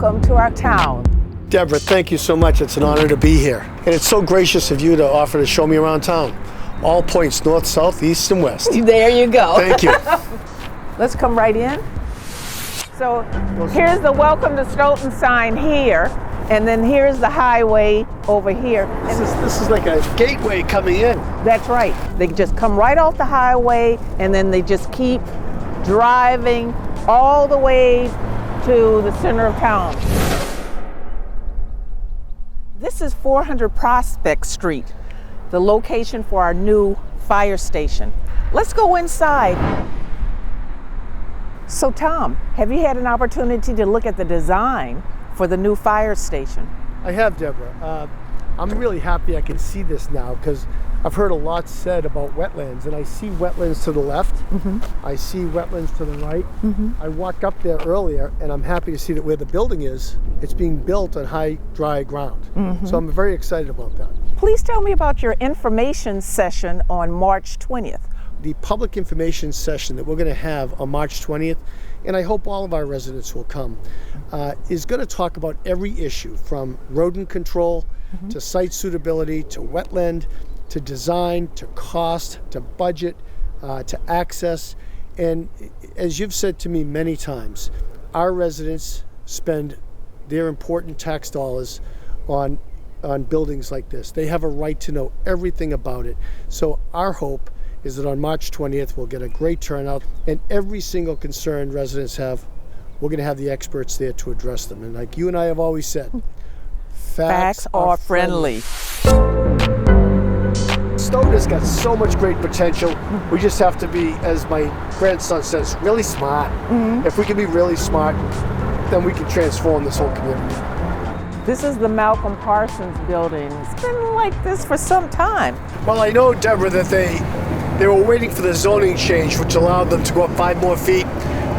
welcome to our town. Debra, thank you so much. It's an honor to be here. And it's so gracious of you to offer to show me around town. All points, north, south, east, and west. There you go. Thank you. Let's come right in. So here's the welcome to Stoughton sign here, and then here's the highway over here. This is like a gateway coming in. That's right. They just come right off the highway, and then they just keep driving all the way to the center of town. This is 400 Prospect Street, the location for our new fire station. Let's go inside. So Tom, have you had an opportunity to look at the design for the new fire station? I have, Debra. I'm really happy I can see this now because I've heard a lot said about wetlands, and I see wetlands to the left. I see wetlands to the right. I walked up there earlier, and I'm happy to see that where the building is, it's being built on high, dry ground. So I'm very excited about that. Please tell me about your information session on March 20th. The public information session that we're going to have on March 20th, and I hope all of our residents will come, is going to talk about every issue from rodent control to site suitability to wetland to design to cost to budget to access. And as you've said to me many times, our residents spend their important tax dollars on buildings like this. They have a right to know everything about it. So our hope is that on March 20th we'll get a great turnout, and every single concern residents have, we're going to have the experts there to address them. And like you and I have always said, facts are friendly. Stoughton has got so much great potential. We just have to be, as my grandson says, really smart. If we can be really smart, then we can transform this whole community. This is the Malcolm Parsons building. It's been like this for some time. Well, I know, Debra, that they were waiting for the zoning change, which allowed them to go up 5 more feet.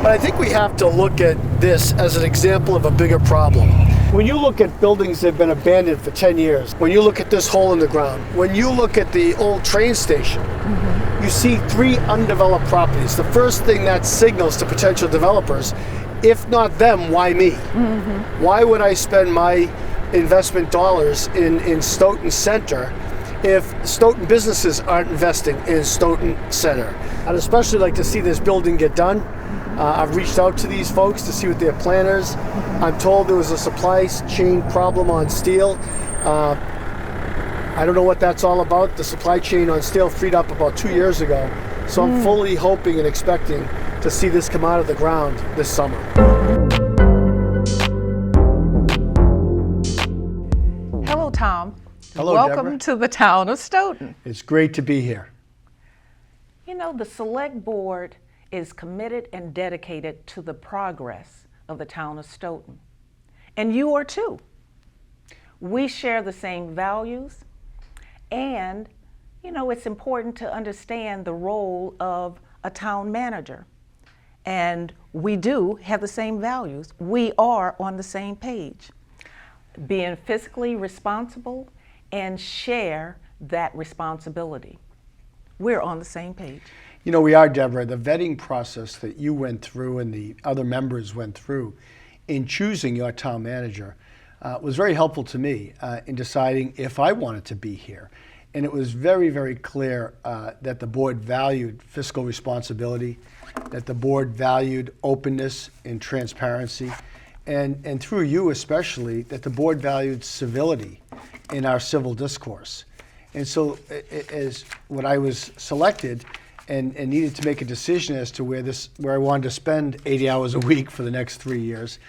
But I think we have to look at this as an example of a bigger problem. When you look at buildings that have been abandoned for 10 years, when you look at this hole in the ground, when you look at the old train station, you see 3 undeveloped properties. The first thing that signals to potential developers, if not them, why me? Why would I spend my investment dollars in Stoughton Center if Stoughton businesses aren't investing in Stoughton Center? I'd especially like to see this building get done. I've reached out to these folks to see what their plan is. I'm told there was a supply chain problem on steel. I don't know what that's all about. The supply chain on steel freed up about 2 years ago. So I'm fully hoping and expecting to see this come out of the ground this summer. Hello, Tom. Hello, Welcome Debra. to the town of Stoughton. It's great to be here. You know, the Select Board is committed and dedicated to the progress of the town of Stoughton. And you are too. We share the same values, and, you know, it's important to understand the role of a town manager. And we do have the same values. We are on the same page. Being fiscally responsible and share that responsibility. We're on the same page. You know, we are, Debra. The vetting process that you went through and the other members went through in choosing your town manager was very helpful to me in deciding if I wanted to be here. And it was very, very clear that the board valued fiscal responsibility, that the board valued openness and transparency, and through you especially, that the board valued civility in our civil discourse. And so as when I was selected and needed to make a decision as to where I wanted to spend 80 hours a week for the next 3 years,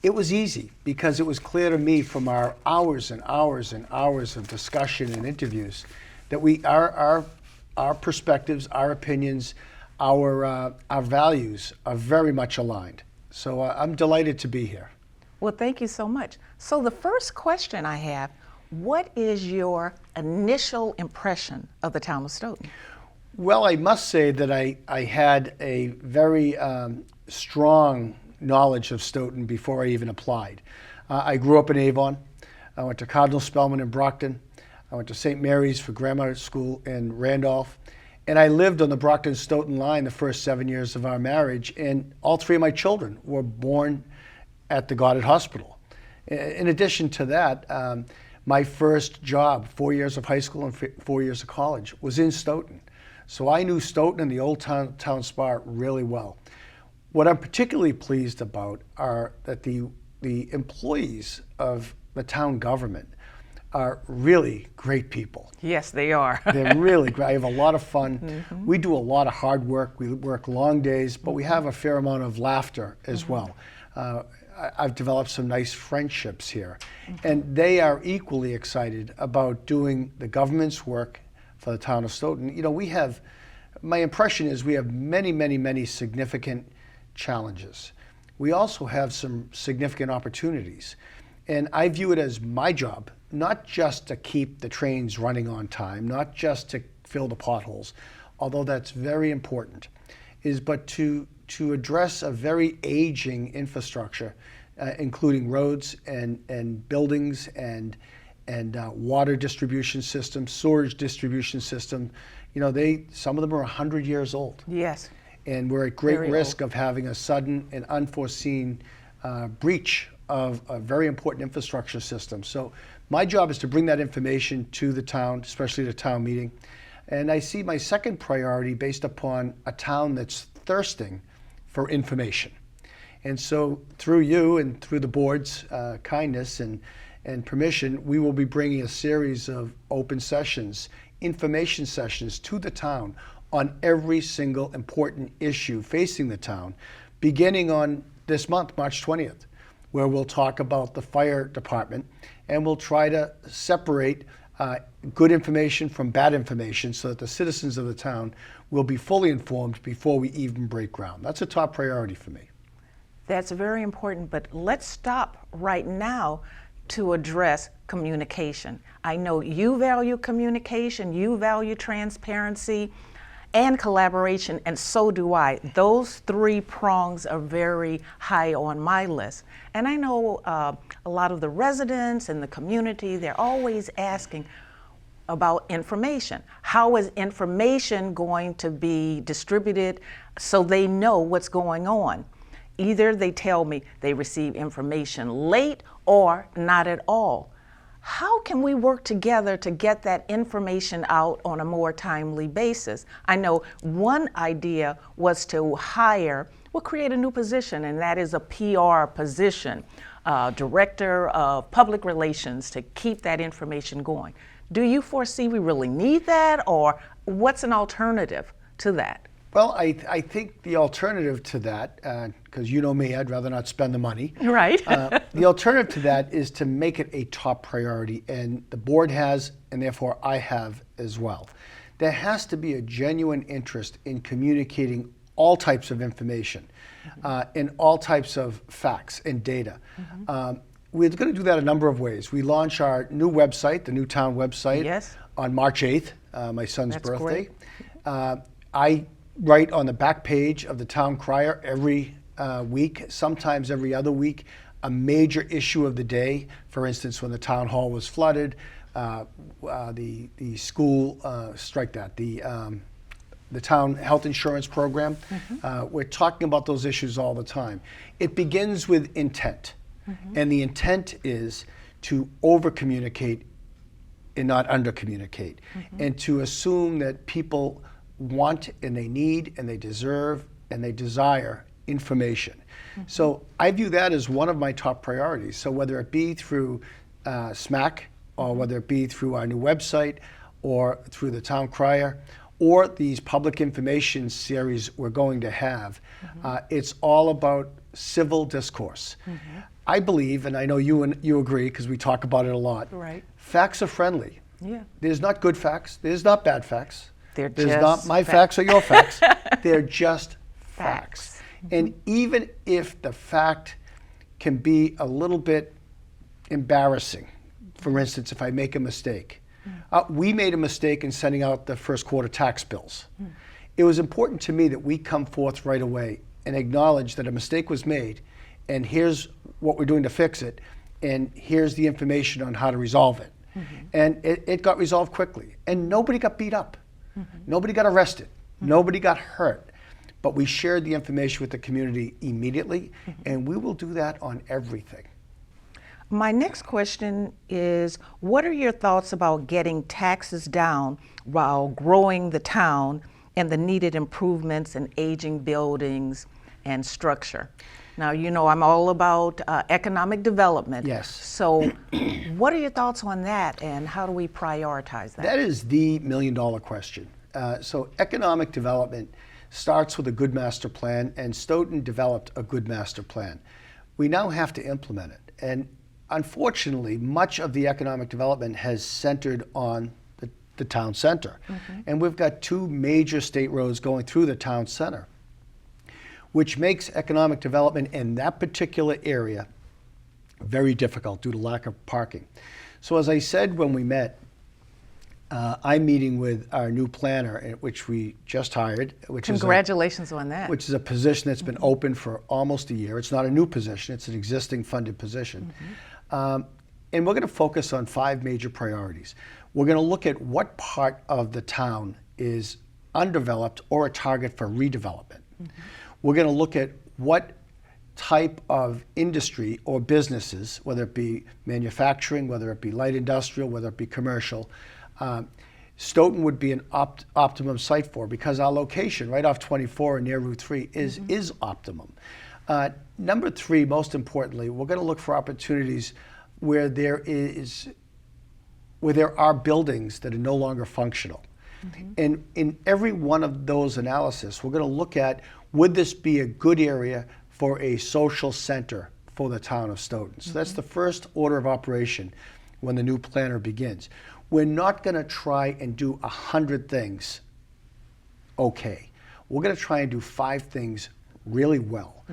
it was easy because it was clear to me from our hours and hours and hours of discussion and interviews that our perspectives, our opinions, our values are very much aligned. So I'm delighted to be here. Well, thank you so much. So the first question I have, what is your initial impression of the town of Stoughton? Well, I must say that I had a very strong knowledge of Stoughton before I even applied. I grew up in Avon. I went to Cardinal Spellman in Brockton. I went to St. Mary's for grammar school in Randolph. And I lived on the Brockton-Stoughton line the first 7 years of our marriage. And all 3 of my children were born at the Goddard Hospital. In addition to that, my first job, 4 years of high school and 4 years of college, was in Stoughton. So I knew Stoughton and the Old Town Spa really well. What I'm particularly pleased about are that the employees of the town government are really great people. Yes, they are. They're really great. I have a lot of fun. We do a lot of hard work. We work long days, but we have a fair amount of laughter as well. I've developed some nice friendships here. And they are equally excited about doing the government's work for the town of Stoughton. You know, my impression is we have many, many, many significant challenges. We also have some significant opportunities. And I view it as my job, not just to keep the trains running on time, not just to fill the potholes, although that's very important, but to address a very aging infrastructure, including roads and buildings and water distribution systems, sewage distribution system. You know, some of them are 100 years old. Yes. And we're at great Very risk old. of having a sudden and unforeseen breach of a very important infrastructure system. So my job is to bring that information to the town, especially the town meeting. And I see my second priority based upon a town that's thirsting for information. And so through you and through the board's kindness and permission, we will be bringing a series of open sessions, information sessions to the town on every single important issue facing the town, beginning on this month, March 20th, where we'll talk about the fire department, and we'll try to separate good information from bad information so that the citizens of the town will be fully informed before we even break ground. That's a top priority for me. That's very important, but let's stop right now to address communication. I know you value communication, you value transparency and collaboration, and so do I. Those three prongs are very high on my list. And I know a lot of the residents and the community, they're always asking about information. How is information going to be distributed so they know what's going on? Either they tell me they receive information late or not at all. How can we work together to get that information out on a more timely basis? I know one idea was to we'll create a new position, and that is a PR position, Director of Public Relations, to keep that information going. Do you foresee we really need that, or what's an alternative to that? Well, I think the alternative to that, because you know me, I'd rather not spend the money. Right. The alternative to that is to make it a top priority, and the board has, and therefore I have as well. There has to be a genuine interest in communicating all types of information and all types of facts and data. We're going to do that a number of ways. We launch our new website, the new town website, Yes. on March 8th, my son's That's birthday. great. I write on the back page of the Town Crier every week, sometimes every other week, a major issue of the day. For instance, when the town hall was flooded, the school, the town health insurance program. We're talking about those issues all the time. It begins with intent, and the intent is to over-communicate and not under-communicate, and to assume that people want and they need and they deserve and they desire information. So I view that as one of my top priorities. So whether it be through SMAC, or whether it be through our new website, or through the Town Crier, or these public information series we're going to have, it's all about civil discourse. I believe, and I know you agree because we talk about it a lot, Right. facts are friendly. Yeah. There's not good facts, there's not bad facts. They're There's just not my facts or your facts. They're just facts. And even if the fact can be a little bit embarrassing, for instance, if I make a mistake, we made a mistake in sending out the first quarter tax bills. It was important to me that we come forth right away and acknowledge that a mistake was made, and here's what we're doing to fix it, and here's the information on how to resolve it. And it got resolved quickly, and nobody got beat up. Nobody got arrested. Nobody got hurt. but we shared the information with the community immediately, and we will do that on everything. My next question is, what are your thoughts about getting taxes down while growing the town and the needed improvements in aging buildings and structure? Now, you know, I'm all about economic development. Yes. So what are your thoughts on that, and how do we prioritize that? That is the million-dollar question. So economic development starts with a good master plan, and Stoughton developed a good master plan. We now have to implement it. And unfortunately, much of the economic development has centered on the town center. And we've got two major state roads going through the town center, which makes economic development in that particular area very difficult due to lack of parking. So as I said when we met, I'm meeting with our new planner, which we just hired. Congratulations on that. Which is a position that's been open for almost a year. It's not a new position, it's an existing funded position. And we're going to focus on 5 major priorities. We're going to look at what part of the town is undeveloped or a target for redevelopment. We're going to look at what type of industry or businesses, whether it be manufacturing, whether it be light industrial, whether it be commercial, Stoughton would be an optimum site for, because our location right off 24 and near Route 3 is optimum. Number 3, most importantly, we're going to look for opportunities where there are buildings that are no longer functional. And in every one of those analysis, we're going to look at, would this be a good area for a social center for the town of Stoughton? So that's the first order of operation when the new planner begins. We're not going to try and do 100 things okay. We're going to try and do 5 things really well.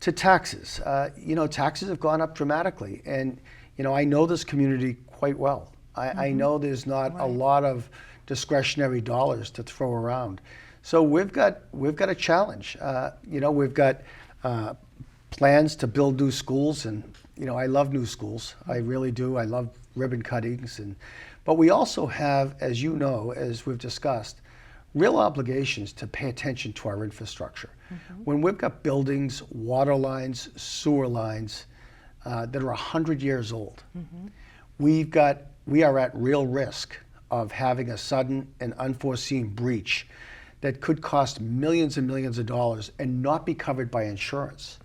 To taxes, you know, taxes have gone up dramatically, and you know, I know this community quite well. I know there's not a lot of discretionary dollars to throw around, so we've got a challenge. You know, we've got plans to build new schools, and you know, I love new schools. I really do. I love ribbon cuttings, but we also have, as you know, as we've discussed, real obligations to pay attention to our infrastructure. When we've got buildings, water lines, sewer lines that are 100 years old, we are at real risk of having a sudden and unforeseen breach that could cost millions and millions of dollars and not be covered by insurance.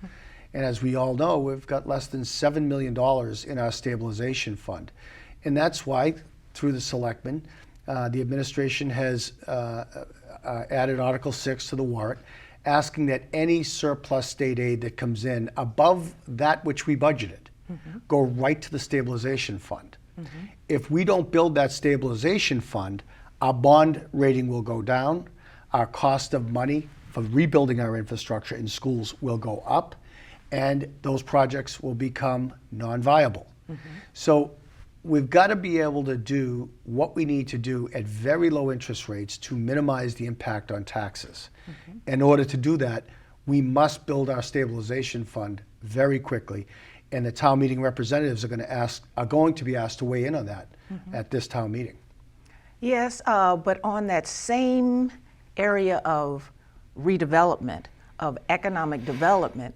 And as we all know, we've got less than $7 million in our stabilization fund. And that's why, through the selectmen, the administration has added Article 6 to the warrant, asking that any surplus state aid that comes in above that which we budgeted go right to the stabilization fund. If we don't build that stabilization fund, our bond rating will go down, our cost of money for rebuilding our infrastructure in schools will go up, and those projects will become non-viable. So we've got to be able to do what we need to do at very low interest rates to minimize the impact on taxes. In order to do that, we must build our stabilization fund very quickly, and the town meeting representatives are going to be asked to weigh in on that at this town meeting. Yes, but on that same area of redevelopment, of economic development,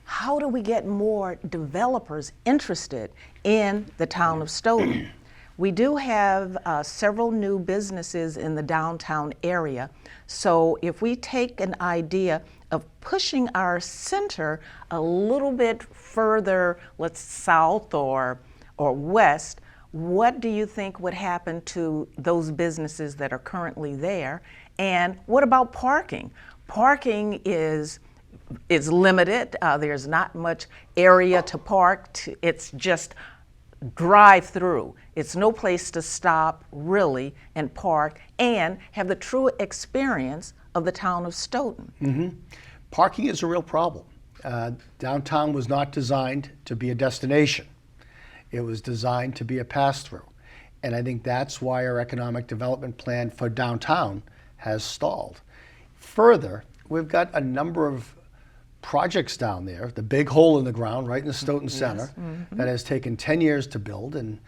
how do we get more developers interested in the town of Stoughton? We do have several new businesses in the downtown area. So if we take an idea of pushing our center a little bit further, let's south or west, what do you think would happen to those businesses that are currently there? And what about parking? Parking is limited. There's not much area to park. It's just drive through. It's no place to stop really and park and have the true experience of the town of Stoughton. Parking is a real problem. Downtown was not designed to be a destination. It was designed to be a pass-through. And I think that's why our economic development plan for downtown has stalled. Further, we've got a number of projects down there, the big hole in the ground right in the Stoughton Center, that has taken 10 years to build, and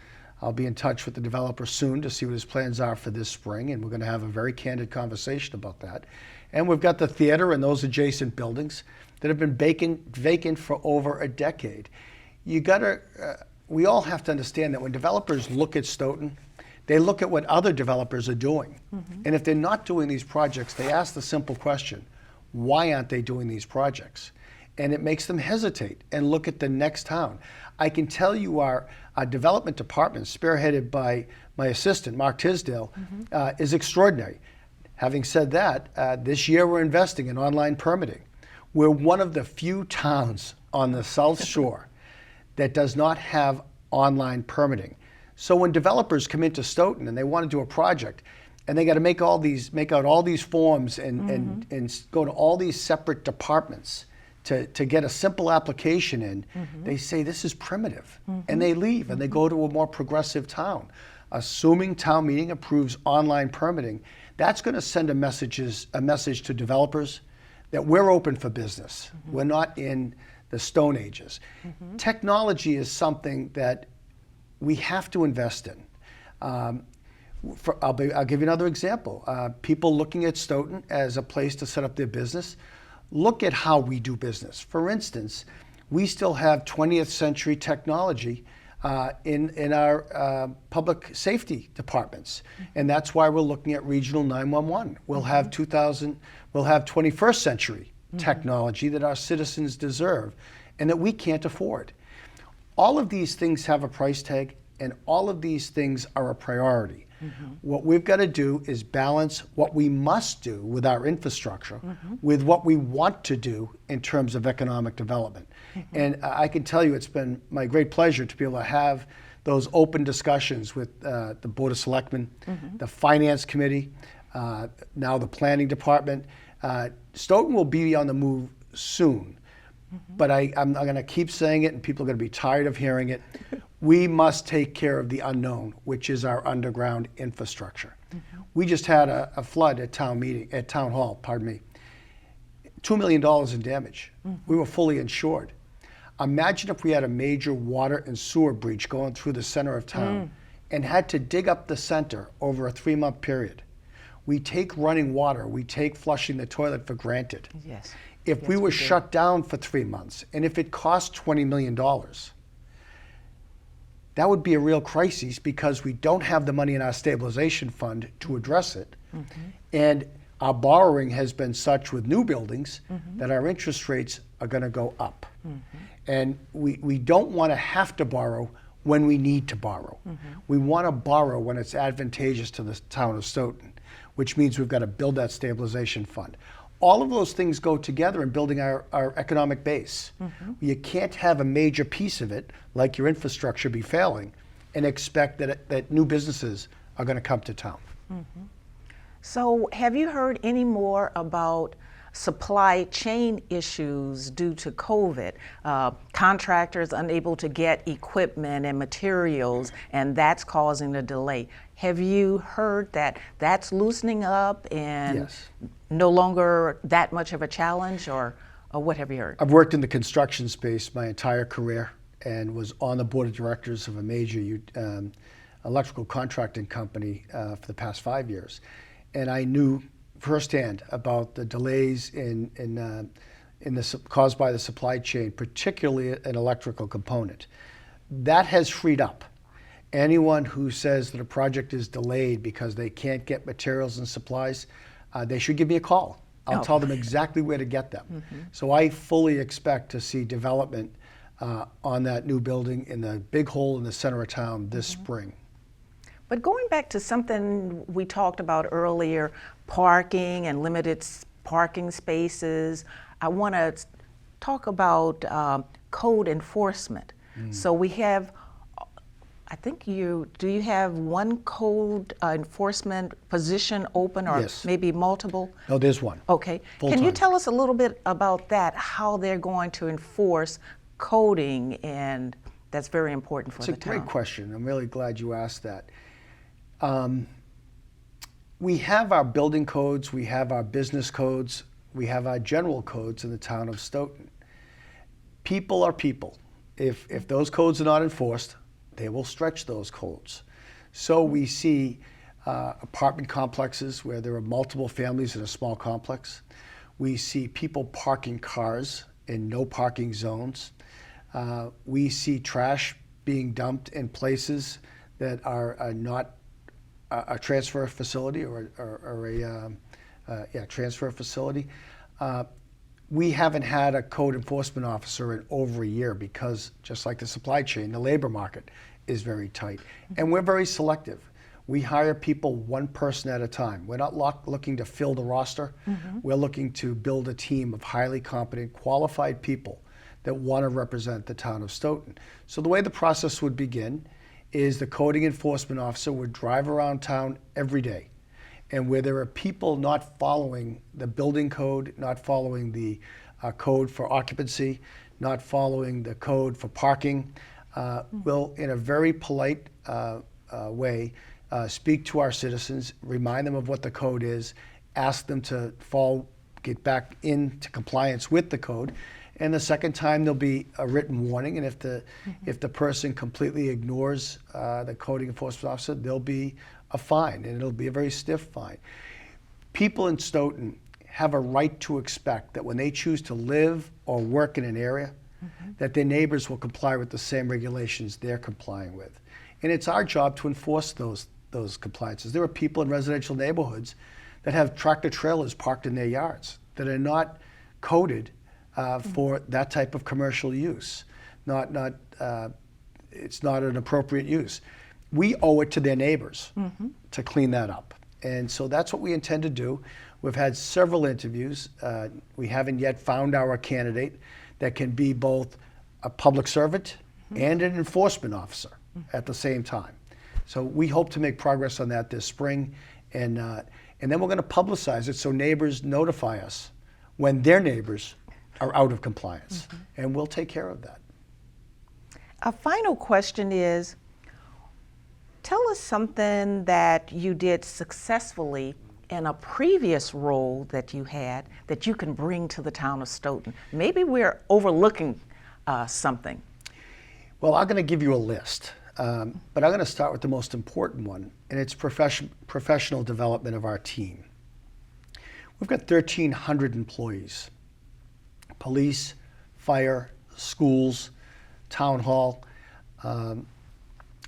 I'll be in touch with the developer soon to see what his plans are for this spring, and we're going to have a very candid conversation about that. And we've got the theater and those adjacent buildings that have been vacant for over a decade. We all have to understand that when developers look at Stoughton, they look at what other developers are doing. And if they're not doing these projects, they ask the simple question, why aren't they doing these projects? And it makes them hesitate and look at the next town. I can tell you our development department, spearheaded by my assistant, Mark Tisdale, is extraordinary. Having said that, this year we're investing in online permitting. We're one of the few towns on the South Shore that does not have online permitting. So when developers come into Stoughton and they want to do a project, and they got to make out all these forms and go to all these separate departments to get a simple application in, they say this is primitive, and they leave and they go to a more progressive town. Assuming town meeting approves online permitting, that's going to send a message to developers that we're open for business. We're not in the Stone Ages. Technology is something that we have to invest in. I'll give you another example. People looking at Stoughton as a place to set up their business, look at how we do business. For instance, we still have 20th century technology in our public safety departments, and that's why we're looking at regional 911. We'll have 21st century technology that our citizens deserve and that we can't afford. All of these things have a price tag, and all of these things are a priority. What we've got to do is balance what we must do with our infrastructure with what we want to do in terms of economic development. And I can tell you it's been my great pleasure to be able to have those open discussions with the Board of Selectmen, the Finance Committee, now the Planning Department. Stoughton will be on the move soon, but I'm going to keep saying it, and people are going to be tired of hearing it. We must take care of the unknown, which is our underground infrastructure. We just had a flood at town hall, $2 million in damage. We were fully insured. Imagine if we had a major water and sewer breach going through the center of town and had to dig up the center over a 3-month period. We take running water, we take flushing the toilet for granted. Yes. If we were shut down for 3 months, and if it cost $20 million, that would be a real crisis because we don't have the money in our stabilization fund to address it. And our borrowing has been such with new buildings that our interest rates are going to go up. And we don't want to have to borrow when we need to borrow. We want to borrow when it's advantageous to the town of Stoughton, which means we've got to build that stabilization fund. All of those things go together in building our economic base. You can't have a major piece of it, like your infrastructure, be failing and expect that new businesses are going to come to town. So have you heard any more about supply chain issues due to COVID? Contractors unable to get equipment and materials, and that's causing a delay. Have you heard that that's loosening up and Yes. no longer that much of a challenge, or what have you heard? I've worked in the construction space my entire career and was on the board of directors of a major electrical contracting company for the past 5 years. And I knew firsthand about the delays caused by the supply chain, particularly an electrical component. That has freed up. Anyone who says that a project is delayed because they can't get materials and supplies, they should give me a call. I'll tell them exactly where to get them. So I fully expect to see development on that new building in the big hole in the center of town this spring. But going back to something we talked about earlier, parking and limited parking spaces, I want to talk about code enforcement. So we have, I think do you have one code enforcement position open, or Yes. maybe multiple? No, there's one. Okay. Full-time. Can you tell us a little bit about that, how they're going to enforce coding, and that's very important for the town? It's a great question. I'm really glad you asked that. We have our building codes, we have our business codes, we have our general codes in the town of Stoughton. People are people. If those codes are not enforced, they will stretch those codes. So we see apartment complexes where there are multiple families in a small complex. We see people parking cars in no parking zones. We see trash being dumped in places that are not a transfer facility or a transfer facility. We haven't had a code enforcement officer in over a year because, just like the supply chain, the labor market is very tight. And we're very selective. We hire people one person at a time. We're not looking to fill the roster. We're looking to build a team of highly competent, qualified people that want to represent the town of Stoughton. So the way the process would begin is the coding enforcement officer would drive around town every day. And where there are people not following the building code, not following the code for occupancy, not following the code for parking, will, in a very polite way, speak to our citizens, remind them of what the code is, ask them to get back into compliance with the code. And the second time there'll be a written warning, and if the person completely ignores the coding enforcement officer, there'll be a fine, and it'll be a very stiff fine. People in Stoughton have a right to expect that when they choose to live or work in an area, that their neighbors will comply with the same regulations they're complying with. And it's our job to enforce those compliances. There are people in residential neighborhoods that have tractor trailers parked in their yards that are not coded for that type of commercial use. It's not an appropriate use. We owe it to their neighbors to clean that up. And so that's what we intend to do. We've had several interviews. We haven't yet found our candidate that can be both a public servant and an enforcement officer at the same time. So we hope to make progress on that this spring. And then we're going to publicize it so neighbors notify us when their neighbors are out of compliance. And we'll take care of that. A final question is, tell us something that you did successfully in a previous role that you had that you can bring to the town of Stoughton. Maybe we're overlooking something. Well, I'm going to give you a list, but I'm going to start with the most important one, and it's professional development of our team. We've got 1,300 employees: police, fire, schools, town hall,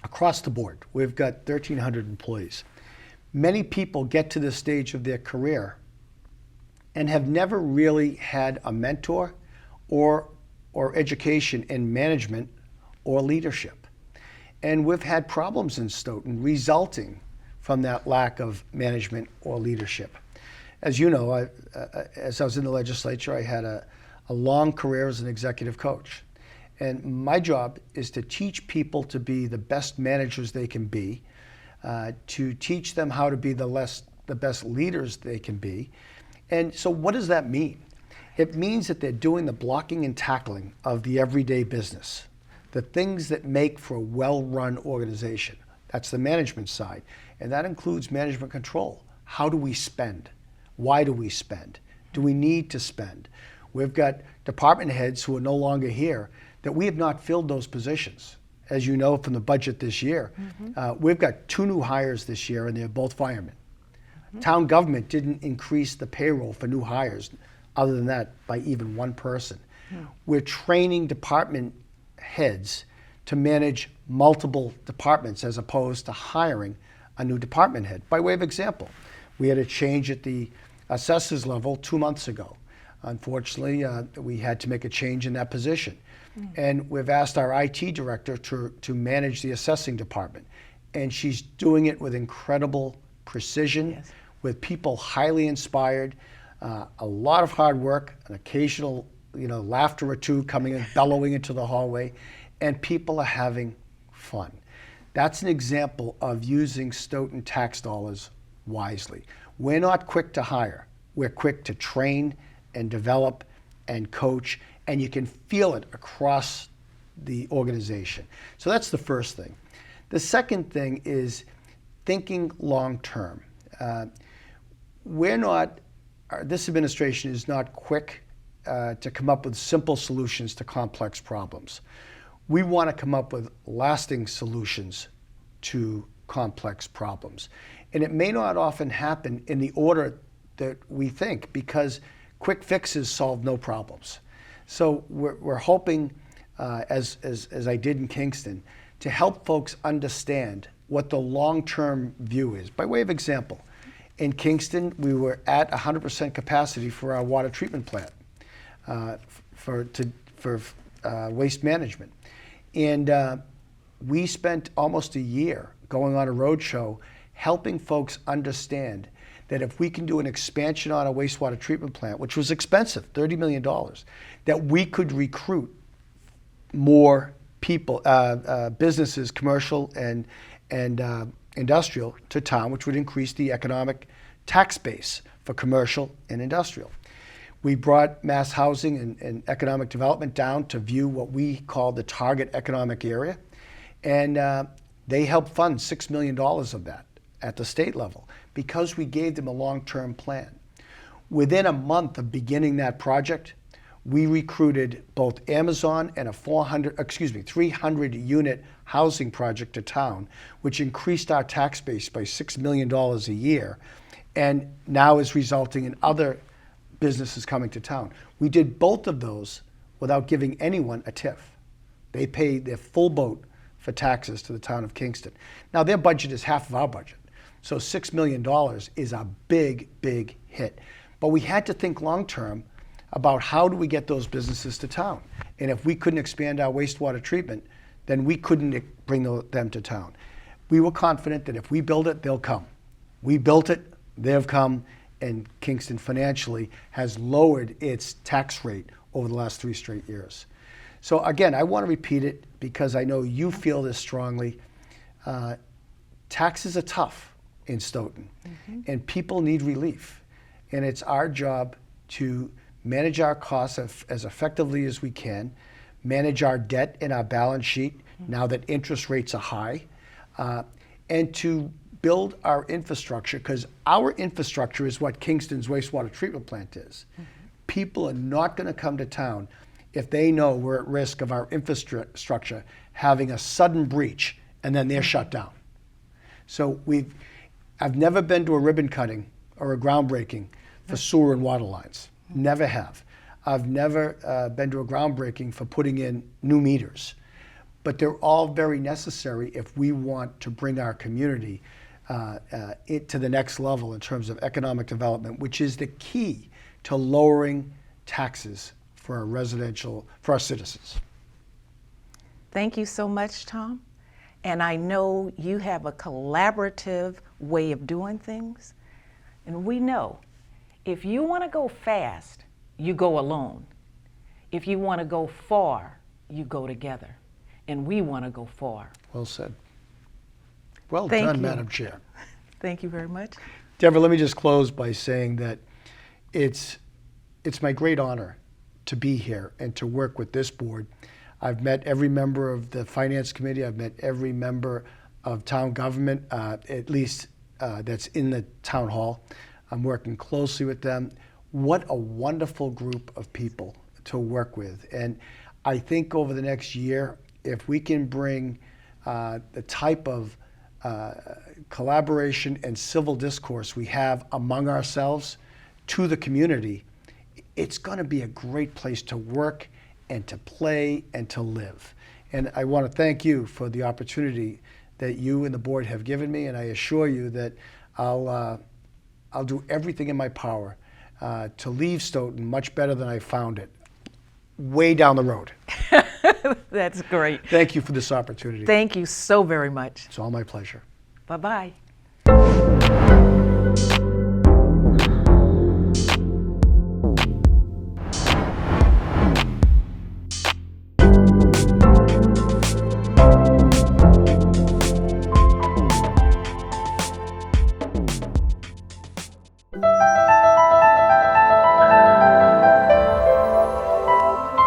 across the board. We've got 1,300 employees. Many people get to this stage of their career and have never really had a mentor or education in management or leadership. And we've had problems in Stoughton resulting from that lack of management or leadership. As you know, as I was in the legislature, I had a long career as an executive coach. And my job is to teach people to be the best managers they can be, to teach them how to be the best leaders they can be. And so what does that mean? It means that they're doing the blocking and tackling of the everyday business, the things that make for a well-run organization. That's the management side. And that includes management control. How do we spend? Why do we spend? Do we need to spend? We've got department heads who are no longer here that we have not filled those positions. As you know from the budget this year, we've got 2 new hires this year, and they're both firemen. Town government didn't increase the payroll for new hires, other than that, by even 1 person. We're training department heads to manage multiple departments as opposed to hiring a new department head. By way of example, we had a change at the assessors level 2 months ago. Unfortunately, we had to make a change in that position. And we've asked our IT director to manage the assessing department. And she's doing it with incredible precision, with people highly inspired, a lot of hard work, an occasional laughter or two coming and bellowing into the hallway, and people are having fun. That's an example of using Stoughton tax dollars wisely. We're not quick to hire. We're quick to train and develop and coach, and you can feel it across the organization. So that's the first thing. The second thing is thinking long term. This administration is not quick to come up with simple solutions to complex problems. We want to come up with lasting solutions to complex problems. And it may not often happen in the order that we think, because quick fixes solve no problems. So we're hoping, as I did in Kingston, to help folks understand what the long-term view is. By way of example, in Kingston, we were at 100% capacity for our water treatment plant for waste management. And we spent almost a year going on a roadshow helping folks understand that if we can do an expansion on a wastewater treatment plant, which was expensive, $30 million, that we could recruit more people, businesses, commercial and industrial, to town, which would increase the economic tax base for commercial and industrial. We brought mass housing and economic development down to view what we call the target economic area. And they helped fund $6 million of that at the state level because we gave them a long-term plan. Within a month of beginning that project, we recruited both Amazon and a 300-unit housing project to town, which increased our tax base by $6 million a year, and now is resulting in other businesses coming to town. We did both of those without giving anyone a TIF. They paid their full boat for taxes to the town of Kingston. Now their budget is half of our budget, so $6 million is a big, big hit. But we had to think long-term about how do we get those businesses to town. And if we couldn't expand our wastewater treatment, then we couldn't bring them to town. We were confident that if we build it, they'll come. We built it, they've come, and Kingston financially has lowered its tax rate over the last 3 straight years. So again, I want to repeat it because I know you feel this strongly. Taxes are tough in Stoughton, and people need relief. And it's our job to manage our costs as effectively as we can, manage our debt in our balance sheet now that interest rates are high, and to build our infrastructure, because our infrastructure is what Kingston's wastewater treatment plant is. People are not going to come to town if they know we're at risk of our infrastructure having a sudden breach and then they're shut down. So I've never been to a ribbon cutting or a groundbreaking for sewer and water lines. Never have. I've never been to a groundbreaking for putting in new meters. But they're all very necessary if we want to bring our community to the next level in terms of economic development, which is the key to lowering taxes for our citizens. Thank you so much, Tom. And I know you have a collaborative way of doing things. And we know if you want to go fast, you go alone. If you want to go far, you go together. And we want to go far. Well said. Well Thank done, you. Madam Chair. Thank you very much. Debra, let me just close by saying that it's my great honor to be here and to work with this board. I've met every member of the Finance Committee. I've met every member of town government, at least that's in the town hall. I'm working closely with them. What a wonderful group of people to work with. And I think over the next year, if we can bring the type of collaboration and civil discourse we have among ourselves to the community, it's going to be a great place to work and to play and to live. And I want to thank you for the opportunity that you and the board have given me, and I assure you that I'll do everything in my power to leave Stoughton much better than I found it, way down the road. That's great. Thank you for this opportunity. Thank you so very much. It's all my pleasure. Bye-bye.